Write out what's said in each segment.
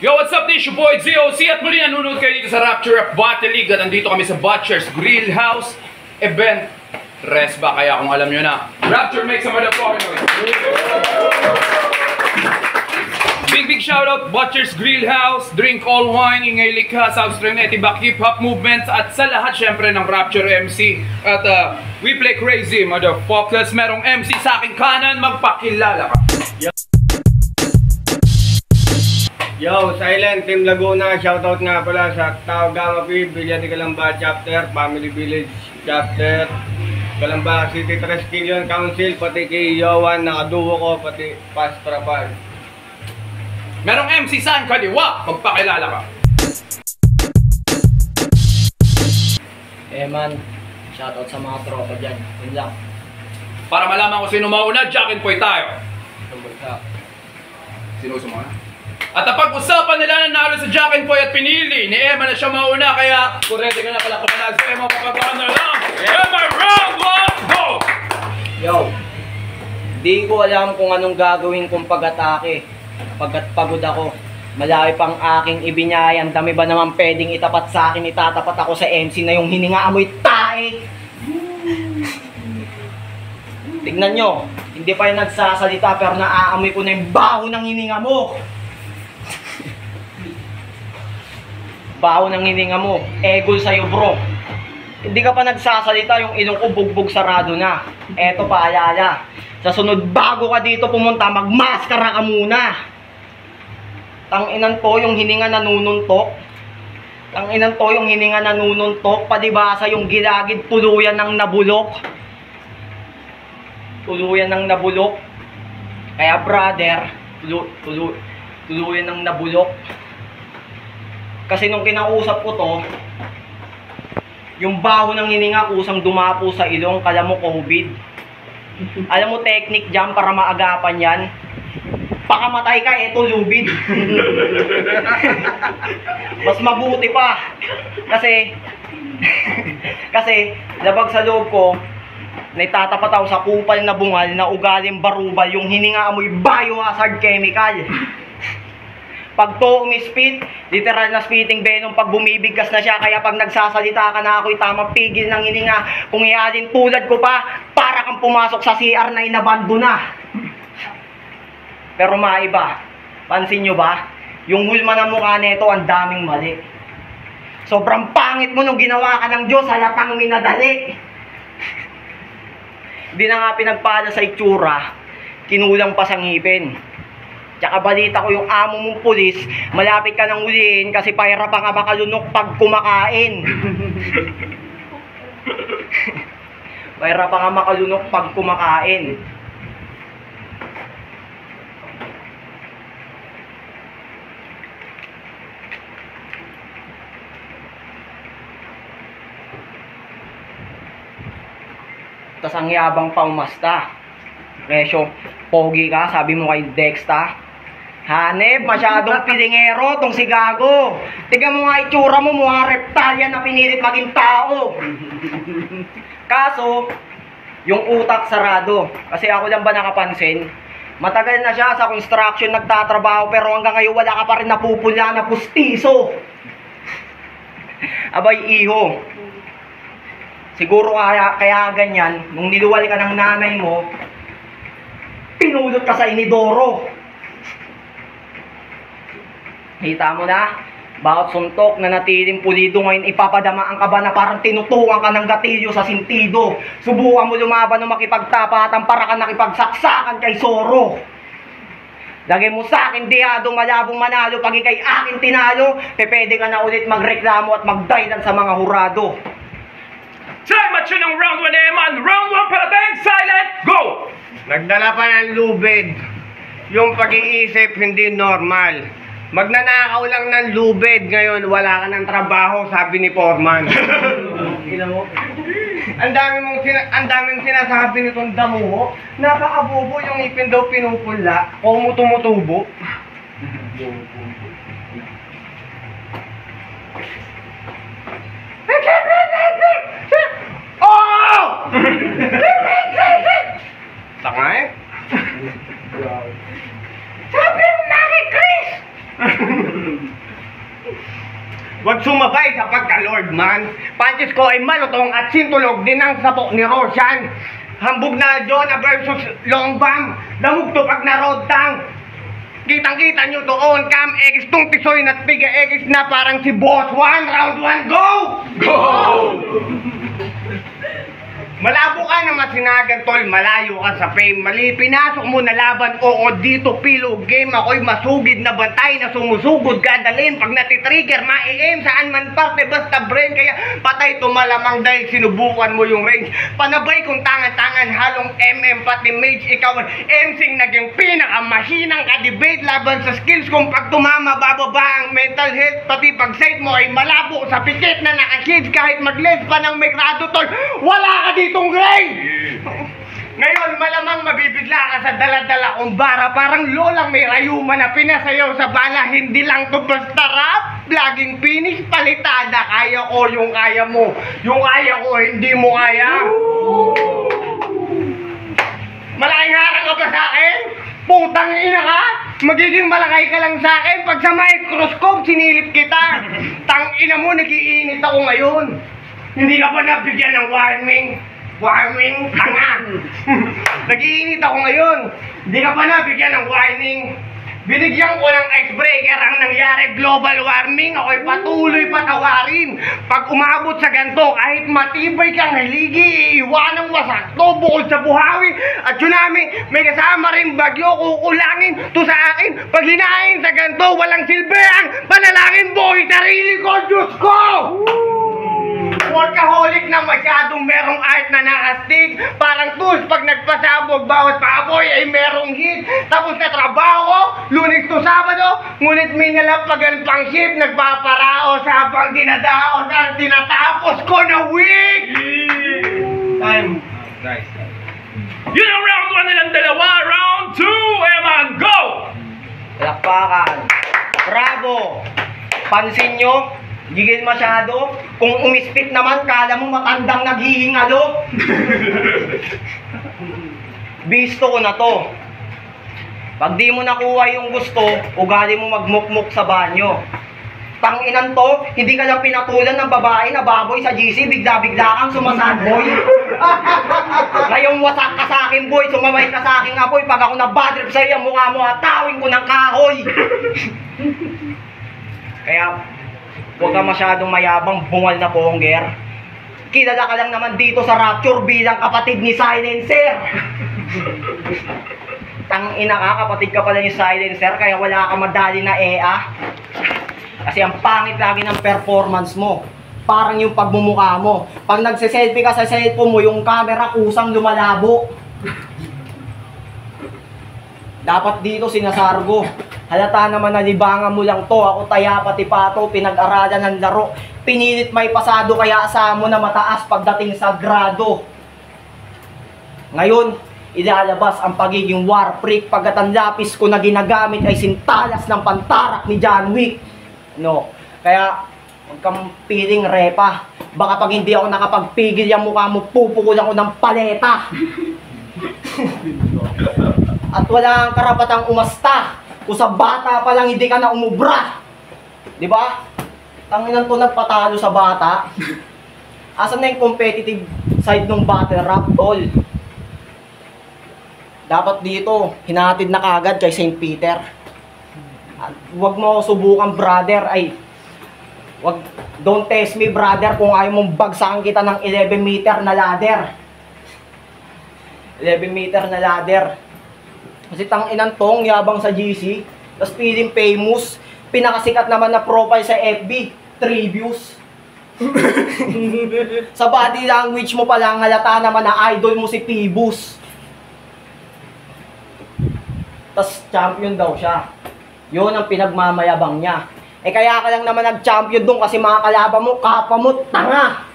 Yo, what's up? This your boy ZOC at muli nanonood kayo dito sa Rapture Rap Battle League at nandito kami sa Butcher's Grill House event. Rest ba kaya kung alam nyo na? Rapture, make some motherfucking noise. Big shoutout Butcher's Grill House, Drink All Wine, Ingay Likha, South Stream, Etibak, Hip Hop Movements at sa lahat syempre ng Rapture MC. At we play crazy motherfuckers. Merong MC sa aking kanan, magpakilala ka. Yo, Silent, Team Laguna, shoutout nga pala sa Tao Gama P, Villa de Calamba Chapter, Family Village Chapter, Calamba City Triskelion Council, pati kay Yowan, nakaduo ko, pati Pastra Pal. Merong MC saan kaliwa, magpakilala ka. Man, shoutout sa mga tropa dyan, yun lang. Para malaman ko sino mauna, Jack and Poy tayo. Sino sumuna? At napag-usapan nila na nalo sa Jack and Poy at pinili ni Emma na siya mauna, kaya kurete ka na pala kumanag sa Emma, papagawa na lang. Emma, round one, go! Yo, di ko alam kung anong gagawin kong pag-atake. Pagkat pagod ako, malaki pang aking ibinyayan, dami ba naman pwedeng itapat sa akin, itatapat ako sa MC na yung hininga amoy tae. Tignan nyo, hindi pa yung nagsasalita pero naaamoy ko na yung baho ng hininga mo. Baho ng hininga mo, egol sa'yo bro. Hindi ka pa nagsasalita, yung ilong ko bugbog sarado na. Eto paalala, sa sunod bago ka dito pumunta, magmaskara ka muna. Tanginan to yung hininga nanununtok. Tanginan to yung hininga nanununtok. Padibasa yung gilagid, tuluyan ng nabulok. Tuluyan ng nabulok. Kaya brother, tuluyan ng nabulok. Kasi nung kinausap ko to, yung baho ng hininga kusang dumapo sa ilong, kala mo COVID. Alam mo technique dyan para maagapan yan? Pakamatay ka, eto lubid. Mas mabuti pa. Kasi labag sa loob ko, naitatapat ako sa kupal na bungal na ugaling barubal, yung hininga amoy biohazard chemical. Pag to umispit, literal na spitting venom pag bumibigkas na siya. Kaya pag nagsasalita ka na ako'y tamang pigil ng hininga. Kung ialin tulad ko pa, para kang pumasok sa CR na inabando na. Pero maiba, pansin nyo ba? Yung hulma ng mukha nito, ang daming mali. Sobrang pangit mo nung ginawa ka ng Diyos, halatang minadali. Di na nga pinagpala sa itsura, kinulang pa sa ngipin. Tsaka balita ko yung amo mong pulis, malapit ka nang hulihin kasi pahira pa nga makalunok pag kumakain. Pahira pa nga makalunok pag kumakain. Tas ang yabang pa umasta. Presyo, pogi ka, sabi mo kay Dexta. Hanep, masyadong pilingero tong si Gago. Tignan mo nga itsura mo, mga reptilian na pinilit maging tao. Kaso, yung utak sarado. Kasi ako lang ba nakapansin? Matagal na siya sa construction nagtatrabaho pero hanggang ngayon wala ka pa rin napupula na pustiso. Abay iho. Siguro kaya ganyan, nung niluwal ka ng nanay mo, pinulot ka sa inidoro. Kita mo na, bawat suntok na natiling pulido ngayon ipapadamaan ka ba na parang tinutukan ka ng gatilyo sa sintido. Subukan mo lumaban o makipagtapatan para ka nakipagsaksakan kay Soro. Lagay mo sa akin diyado malabong manalo, pag ikay akin tinalo, pwede ka na ulit magreklamo at magdailan sa mga hurado. Time at yun ang round 1 Eman. Round 1 para tayong silent, go! Nagdala pa ng lubid. Yung pag-iisip hindi normal. Magnanakaw lang ng lubid, ngayon wala ka ng trabaho, sabi ni Foreman. Ang daming sinasabi nitong damuho. Napakabobo, yung ipin daw pinupula. O tumutubo. Oh! Tanga eh. Sabi mo, Mami Chris! Huwag sumabay sa pagka-Lord man. Punches ko ay malutong at sintulog din ang sapok ni Roshan. Hambog na Jonah versus Longbam. Damugto pag na road tank. Kitang-kita nyo doon, Cam X, tung tisoy na Piga X na parang si Boss 1. Round 1, go! Go! Malabo ka na masinagan, tol, malayo ka sa fame. Mali, pinasok mo na laban, oo, dito pilo game. Ako'y masugid na bantay na sumusugod kadalin. Pag natitrigger, ma-aim saan man parte, basta brain. Kaya patay tumalamang dahil sinubukan mo yung range. Panabay kung tangan-tangan, halong MM, pati mage. Ikaw ang MCing naging pinakamahinang ka-debate laban sa skills. Kung pag tumama, bababa ang mental health. Pati pag sight mo ay malabo sa pikit na nakashades. Kahit mag-lens pa ng mikrado, tol, wala ka dito itong grade! Ngayon, malamang mabibigla ka sa dala-dala kong bara. Parang lolang may rayuma na pinasayaw sa bala. Hindi lang to basta rap. Laging finish, palitada. Kaya ko yung kaya mo. Yung kaya ko, hindi mo kaya. Malaking harang ka ba sa akin? Putang ina ka! Magiging malakay ka lang sa akin. Pag sa microscope, sinilip kita. Tang ina mo, nagiinit ako ngayon. Hindi ka pa nabigyan ng warning. Warning, tanga. Nag-iinit ako ngayon. Hindi ka pa nabigyan ng warning. Binigyan ko ng icebreaker ang nangyari, global warming. Ako'y patuloy patawarin. Pag umabot sa ganito, kahit matibay kang haligi, iiwanang wasak to bukod sa buhawi. At tsunami, may kasama rin bagyo, kukulangin to sa akin. Pag hinahin sa ganito, walang silbi ang panalangin boy, sarili ko, Diyos ko! Workaholic na masyadong merong art na nakastig. Parang tools pag nagpasabog, bawat paaboy ay merong hit. Tapos na trabaho, Lunes to Sabado, ngunit may nalapagan pang shift. Nagpaparaos habang dinadaos ang tinatapos ko na week. Time. Nice. Yun ang round 1 nilang dalawa. Round 2, Eman, go! Lakpakan. Bravo. Pansin nyo, gigil masyado. Kung umispit naman, kala mo matandang naghihingalo. Bisto ko na to. Pag di mo nakuha yung gusto, ugali mo magmukmuk sa banyo. Tanginan to, hindi ka lang pinatulan ng babae na baboy sa GC, bigla-bigla kang sumasad, boy. Ngayong wasak ka sa akin, boy, sumamay ka sa akin, apoy. Pag ako nabadrip sa iyo, mukha mo, atawin ko ng kahoy. Kaya, huwag ka masyadong mayabang, bungal na ponger. Kilala ka lang naman dito sa Rapture bilang kapatid ni Silencer. Tangina ka, kapatid ka pala ni Silencer, kaya wala ka madali na EA. Kasi ang pangit lagi ng performance mo. Parang yung pagmumukha mo. Pag nagsiselfie ka sa cellphone mo, yung camera kusang lumalabo. Dapat dito sinasargo. Halata naman na libangan mo lang to. Ako taya pati pato, pinag-aralan ng laro. Pinilit may pasado kaya asama mo na mataas pagdating sa grado. Ngayon, ilalabas ang pagiging war freak pagkat ang lapis ko na ginagamit ay sintalas ng pantarak ni John Wick. No, kaya huwag kang piling repa. Baka pag hindi ako nakapagpigil yung mukha mo, pupukulan ko ng paleta. At wala kang karapatang umasta kung sa bata pa lang hindi ka na umubra. Diba? Tanginan to nagpatalo sa bata. Asan na yung competitive side ng battle rap, tol? Dapat dito, hinatid na kagad kay St. Peter. Huwag mo subukan, brother. Don't test me, brother, kung ayaw mong bagsakan kita ng 11 meter na ladder. 11 meter na ladder. Kasi tanginan tong yabang sa GC, tapos feeling famous, pinakasikat naman na profile sa FB, 3 views. Sa body language mo palang halata naman na idol mo si Phoebus. Tapos champion daw siya. Yun ang pinagmamayabang niya. Eh kaya ka lang naman nag-champion doon kasi mga kalaban mo, kapa mo, tanga.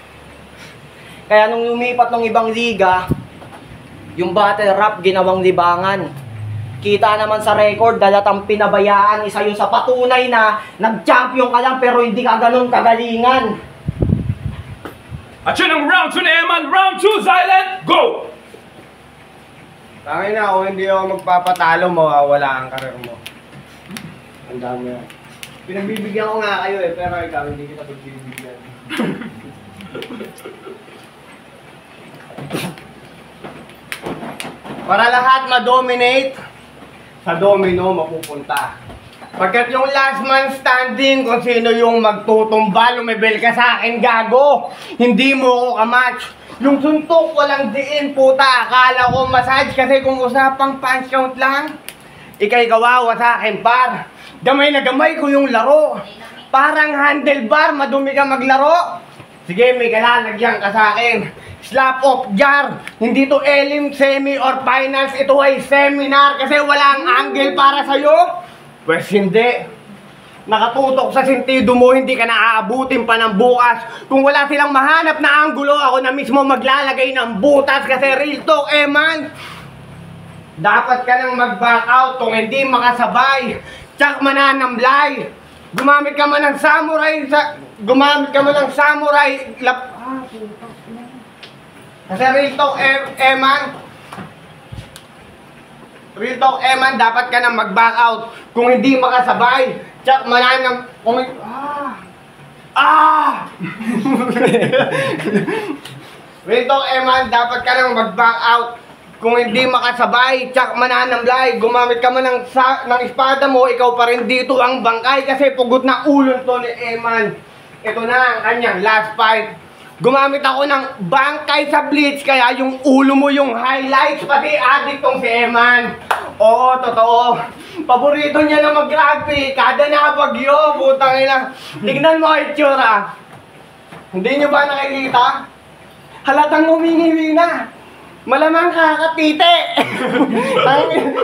Kaya nung lumipat ng ibang liga, yung battle rap ginawang libangan. Kita naman sa record, dalatang pinabayaan. Isa yun sa patunay na nag-champion ka lang pero hindi ka ganun kagalingan. At yun ang round 2 ni Eman. Round 2, silent, go! Tangin na, kung hindi ako magpapatalo, mawawala ang karir mo. Ang dami yan. Pinagbibigyan ko nga kayo pero ikaw hindi kita pagbibigyan. Para lahat ma-dominate, sa domino mapupunta. Pagkat yung last man standing, kung sino yung magtutumba, lumibel ka sa akin, gago. Hindi mo ko kamatch. Yung suntok, walang diin, puta. Akala ko massage kasi kung usapang punch count lang, ikay kawawa sa akin, par. Gamay na gamay ko yung laro. Parang handlebar, madumi ka maglaro. Sige, may kalalagyan ka sa akin. Slap off jar. Hindi to elim, semi, or finals. Ito ay seminar kasi walang angle para sa'yo. Pwes hindi. Nakatutok sa sentido mo, hindi ka naaabutin pa ng bukas. Kung wala silang mahanap na anggulo, ako na mismo maglalagay ng butas. Kasi real talk, man. Dapat ka nang mag-back out kung hindi makasabay. Tsak mananamlay. Gumamit ka man ng samurai Kasi real talk, man. Real talk, man, dapat ka nang mag-back out. Kung hindi makasabay, tsak mananam... Real talk, man, dapat ka nang mag-back out. Kung hindi makasabay, tsak mananamlay. Gumamit ka man ng espada mo, ikaw pa rin dito ang bangkay. Kasi pugot na ulo to ni Eman. Ito na ang kanyang last fight. Gumamit ako ng bangkay sa blitz, kaya yung ulo mo yung highlights, pati addict tong si Eman. Oo, totoo. Paborito niya na mag-rugby, kada nakapagyo, putang ina. Tignan mo itsura. Hindi nyo ba nakikita? Halatang humingiwi na. Malamang kakatite.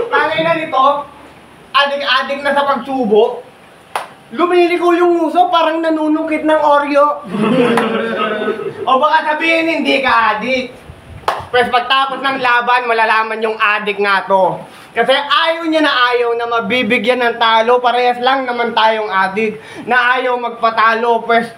Tangin na nito, adik-adik na sa pagsubo. Lumiliko yung uso, parang nanunungkit ng Oreo. O baka sabihin, hindi ka adik. Pero pagtapos ng laban, malalaman yung adik nga to. Kasi ayaw niya na ayaw na mabibigyan ng talo. Parehas lang naman tayong adik na ayaw magpatalo. Pues,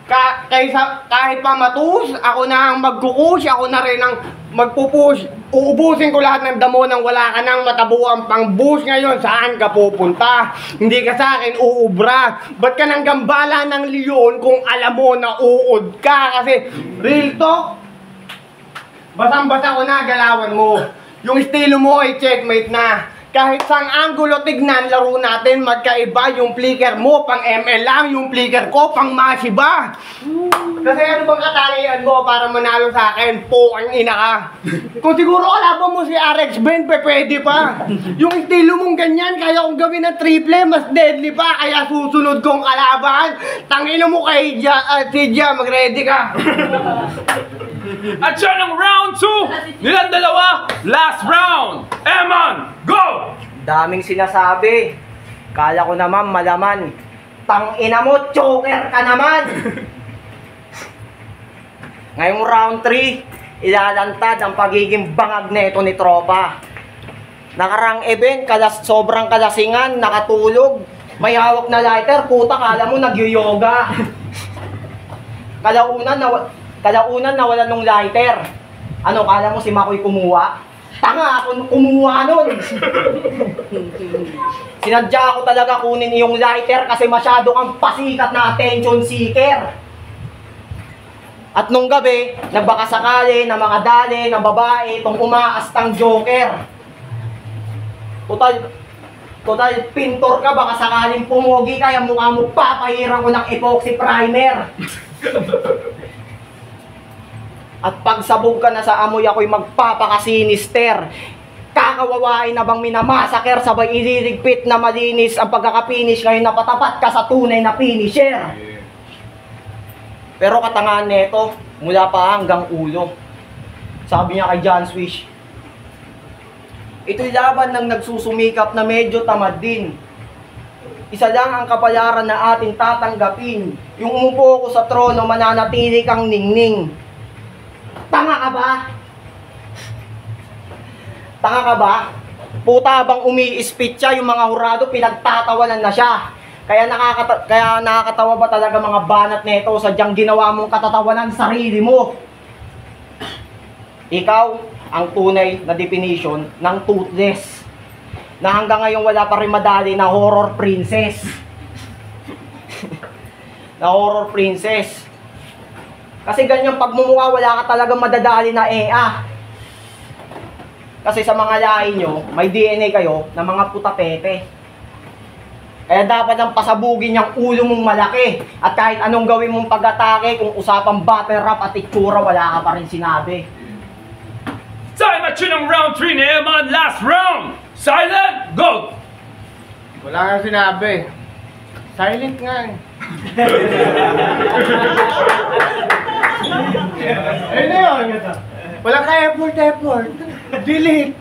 kahit pa matus, ako na ang magkukush, ako na rin ang magpupush. Uubusin ko lahat ng damo nang wala ka nang matabuang pang-boost ngayon. Saan ka pupunta? Hindi ka sa akin uubra. Ba't ka nang gambala ng leon kung alam mo na uod ka? Kasi real talk, basang-basa ko na galawan mo. Yung estilo mo ay checkmate na. Kahit sang anggulo tignan, laro natin magkaiba. Yung flicker mo, pang ML lang. Yung flicker ko, pang masiba. Kasi ano bang katalayan mo para manalo sa akin? Pukang ina ka. Kung siguro kalaban mo si RX Ben, pwede pa. Yung estilo mong ganyan, kaya kong gawin ng triple, mas deadly pa. Kaya susunod kong kalaban. Tangino mo kay Sidja, mag-ready ka. At siya ng round 2, nilang dalawa, last round. Eman, go! Daming sinasabi. Kala ko naman malaman. Tangina mo, choker ka naman. Ngayong round 3, ilalantad ang pagiging bangag na ito ni tropa. Nakarang event, sobrang kalasingan, nakatulog, may hawak na lighter, puta, kala mo nagyoyoga. Kalaunan nawalan ng lighter. Ano, kala mo si Makoy kumuha? Tanga, ako kumuha nun. Sinadya ko talaga kunin yung lighter kasi masyado kang pasikat na attention seeker. At nung gabi, nagbakasakali ng mga dali ng babae itong umaastang joker. Total, pintor ka, baka sakaling pumugi kaya mukha mo papahiran ko ng epoxy primer. At pagsabog ka na sa amoy, ako'y magpapakasinister. Kakawawain na bang minamasaker, sabay ililigpit na malinis ang pagkakapinish ngayon na patapat ka sa tunay na finisher. Pero katangahan nito, mula pa hanggang ulo. Sabi niya kay John Swish, ito'y laban ng nagsusumikap na medyo tamad din. Isa lang ang kapalaran na ating tatanggapin. Yung umupo ko sa trono, mananatili kang ningning. Tanga ka ba? Tanga ka ba? Puta, bang umi-spit siya, yung mga hurado, pinagtatawanan na siya. Kaya nakakatawa ba talaga mga banat nito, sadyang ginawa mong katatawanan sarili mo. Ikaw ang tunay na definition ng toothless. Na hanggang ngayon wala pa rin madali na horror princess. na horror princess. Kasi ganyan pagmumukha, wala ka talagang madadali na EA. Kasi sa mga lahi nyo, may DNA kayo na mga putapete. Kaya dapat ang pasabugin yung ulo mong malaki. At kahit anong gawin mong pag-atake, kung usapang battle rap at itsura, wala ka pa rin sinabi. Time at yun ang round 3 na Eman. Last round! Silent, go! Wala nga sinabi. Silent nga eh. Ayun na yun. Wala ka effort. Delete.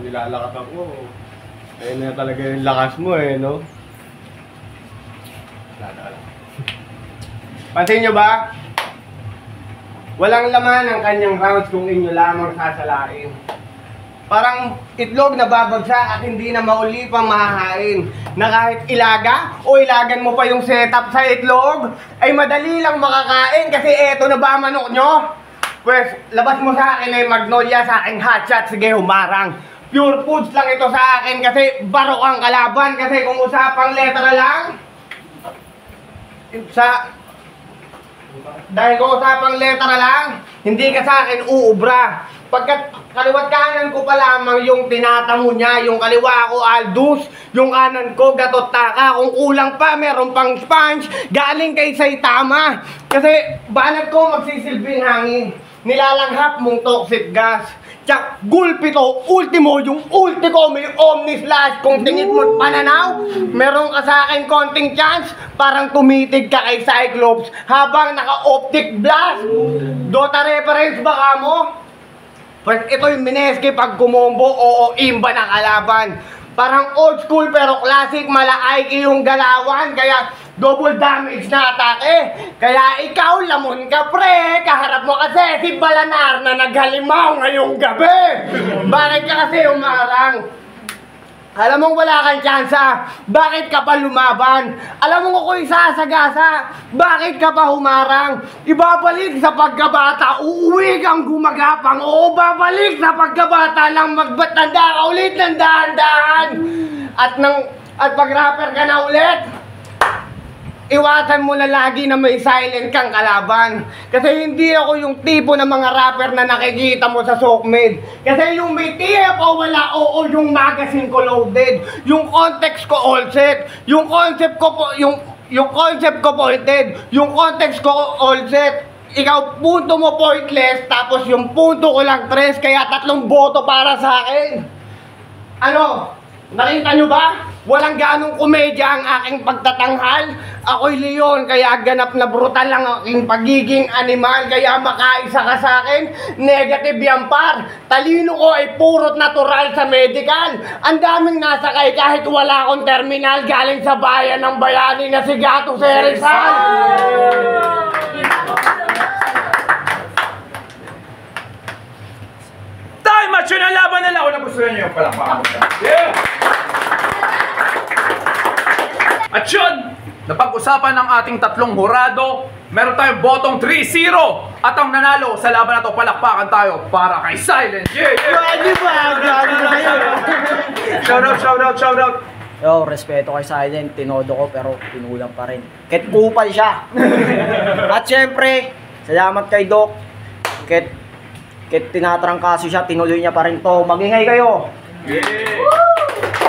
Nilalakat ako. Ayun na talaga yung lakas mo eh, no? Pansin nyo ba? Walang laman ang kanyang rounds kung inyo lamang sasalain. Parang itlog na babagsak at hindi na mauli pang mahahain. Na kahit ilaga o ilagan mo pa yung setup sa itlog, ay madali lang makakain kasi eto na ba manok nyo? Pwes, labas mo sa akin ay Magnolia, sa aking hotshot, sige humarang. Pure foods lang ito sa akin kasi barok ang kalaban. Kasi kung usapang letra lang, dahil kung usapang letra lang, hindi ka sa akin uubra. Pagkat kaliwat kanan ko pa lamang yung tinatamo niya, yung kaliwa ko Aldous, yung kanan ko Gatot Taka. Kung kulang pa, meron pang sponge, galing kay Saitama. Kasi banat ko magsisilbing hangin, nilalanghap mong toxic gas. Tsak, gulpi to, ultimo, yung ulti ko, may omni slash. Kung tingin mo pananaw, meron ka sa akin konting chance, parang tumitig ka kay Cyclops habang naka-optic blast. Dota reference baka mo? First, ito yung Mineski pag kumombo, oo, imba na kalaban. Parang old school pero classic, mala-IQ yung galawan, kaya double damage na atake. Kaya ikaw, lamon ka pre, kaharap mo kasi si Balanar na naghalimaw ngayong gabi. Bakit ka kasi umarang? Alam mong wala kang tsansa, bakit ka pa lumaban? Alam mong ako'y sasagasa, bakit ka pa humarang? Ibabalik sa pagkabata, uuwi kang gumagapang. Oo, babalik sa pagkabata lang, magbatanda ka ulit ng dahan-dahan. At pag rapper ka na ulit, iwasan mo na lagi na may silent kang kalaban. Kasi hindi ako yung tipo ng mga rapper na nakikita mo sa Sockmed. Kasi yung may TFO wala, oo, yung magazine ko loaded. Yung context ko all set. Yung concept ko po, yung concept ko pointed. Yung context ko all set. Ikaw, punto mo pointless, tapos yung punto ko lang 3, kaya 3 boto para sa akin. Ano? Nakita nyo ba? Walang ganong komedya ang aking pagtatanghal. Ako'y leon, kaya ganap na brutal lang ang aking pagiging animal. Kaya makaisa ka sa akin, negative yan par. Talino ko ay purot natural sa medical. Ang daming nasakay kahit wala akong terminal. Galing sa bayan ng bayani na si Gato Rizal. Time at yun ang laban nila. Kung nagustuhan nyo yung palakpakan. Yeah! At yun, napag-usapan ng ating tatlong hurado, meron tayong botong 3-0. At ang nanalo sa laban na to, palakpakan tayo para kay Silent. Yeah, yeah! Shout out! Yo, respeto kay Silent, tinodo ko pero tinulang pa rin. Ket kupal siya. At syempre, salamat kay Doc. Ket tinatrangkaso siya, tinuloy niya pa rin to. Magingay kayo.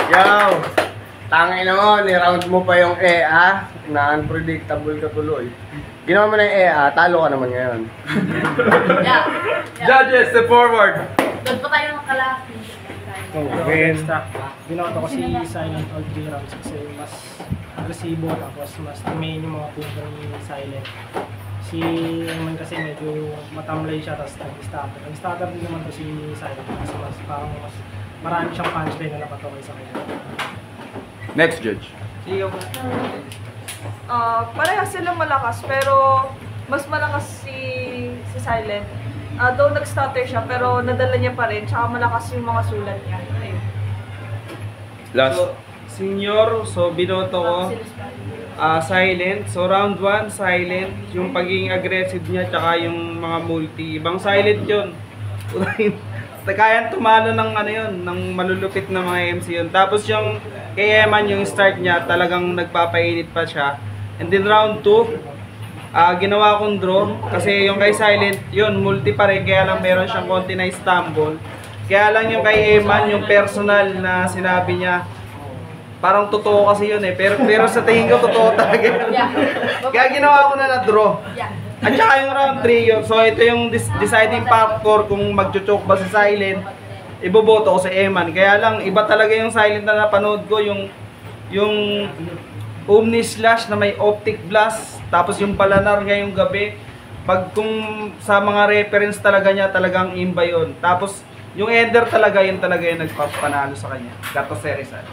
Yo! Tangin naman, ni-round mo pa yung EA na unpredictable ka tuloy. Ginawa mo na yung EA, talo ka naman ngayon. Yeah. Judges, step forward. Doon pa tayo ng kalaki. Binoto ko si Silent all 3 rounds kasi mas agresibo, tapos mas main yung mga punto ni Silent. Si Eman kasi medyo matamlay siya, tapos nag-starter. Nag-starter din naman to si Silent kasi mas parang mas marami siyang punchline na napatokay sa kanya. Next judge. Parehas silang malakas pero mas malakas si Silent. Though nag-stutter siya pero nadala niya pa rin, tsaka malakas yung mga sulat niya. Ayun. Last. So, senior, so binoto ko Silent. So round 1, Silent. Yung pagiging aggressive niya tsaka yung mga multi. Ibang Silent yun. kaya tumalo ng ano yun, ng malulupit na mga MC yun. Tapos yung kay Eman, yung start niya, talagang nagpapainit pa siya. And then round 2, ginawa kong draw. Kasi yung kay Silent, yun, multi pa rin. Kaya lang meron siyang konti na stumble. Kaya lang yung kay Eman, yung personal na sinabi niya, parang totoo kasi yun eh. Pero sa tingin ko, totoo talaga yun. Kaya ginawa ko na draw. At saka yung round 3 yun. So ito yung deciding factor kung mag-choke ba si Silent. Iboboto ko sa Eman. Kaya lang, iba talaga yung Silent na napanood ko. Yung Omni Slash na may optic blast. Tapos yung palanar ngayong gabi. Kung sa mga reference talaga niya, talagang imba yun. Tapos yung Ender talaga, yun talaga yung nagpapanalo sa kanya. Gato Serizal.